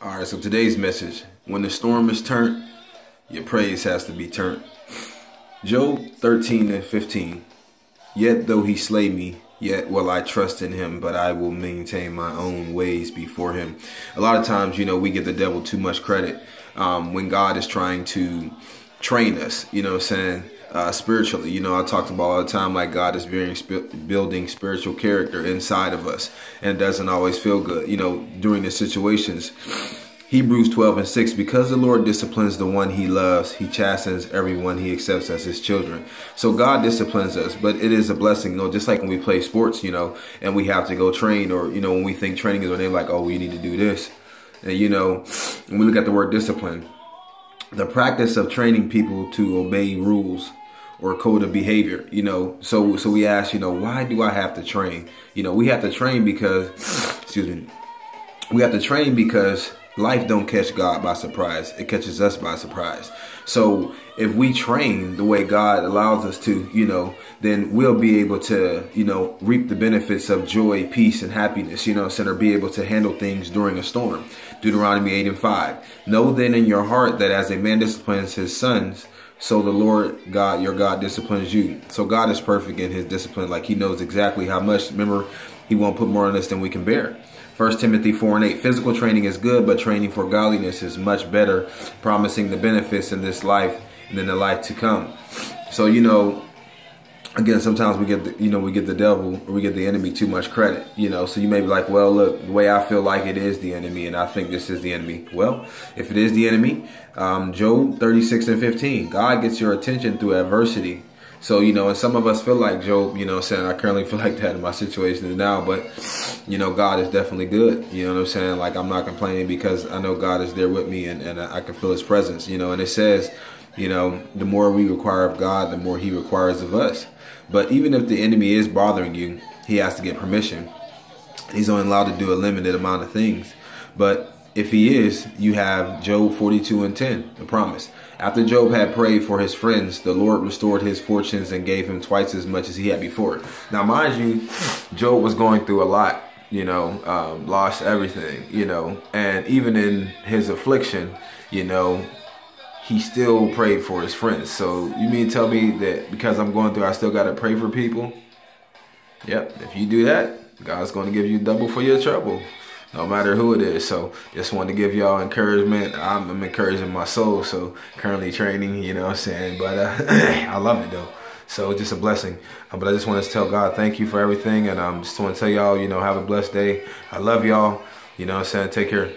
All right, so today's message: when the storm is turned, your praise has to be turned. Job 13:15. Yet though he slay me, yet will I trust in him, but I will maintain my own ways before him. A lot of times, we give the devil too much credit when God is trying to train us, spiritually. I talked about all the time, like God is building spiritual character inside of us, and it doesn't always feel good, during the situations. Hebrews 12:6, because the Lord disciplines the one he loves, he chastens everyone he accepts as his children. So God disciplines us, but it is a blessing, just like when we play sports, and we have to go train, or, when we think training is, or they're like, oh, we need to do this. And, when we look at the word discipline, the practice of training people to obey rules or code of behavior, so we ask, why do I have to train? We have to train because, we have to train because life don't catch God by surprise. It catches us by surprise. So if we train the way God allows us to, then we'll be able to, reap the benefits of joy, peace, and happiness, or be able to handle things during a storm. Deuteronomy 8:5. Know then in your heart that as a man disciplines his sons, so the Lord God, your God, disciplines you. So God is perfect in his discipline. Like he knows exactly how much. Remember, he won't put more on us than we can bear. 1 Timothy 4:8. Physical training is good, but training for godliness is much better, promising the benefits in this life and in the life to come. So, again, sometimes we get the devil, or we get the enemy too much credit, so you may be like, well, look, the way I feel like it is the enemy, and I think this is the enemy. Well, if it is the enemy, Job 36:15, God gets your attention through adversity. So, and some of us feel like Job, saying I currently feel like that in my situation now, but, God is definitely good. Like, I'm not complaining because I know God is there with me, and I can feel his presence, and it says, the more we require of God, the more he requires of us. But even if the enemy is bothering you, he has to get permission. He's only allowed to do a limited amount of things. But if he is, you have Job 42:10, the promise. After Job had prayed for his friends, the Lord restored his fortunes and gave him twice as much as he had before. Now, mind you, Job was going through a lot, lost everything, and even in his affliction, he still prayed for his friends. So you mean to tell me that because I'm going through, I still got to pray for people? Yep. If you do that, God's going to give you double for your trouble, no matter who it is. So just wanted to give y'all encouragement. I'm encouraging my soul. So currently training, but I love it though. So just a blessing. But I just want to tell God, thank you for everything. And just want to tell y'all, have a blessed day. I love y'all. Take care.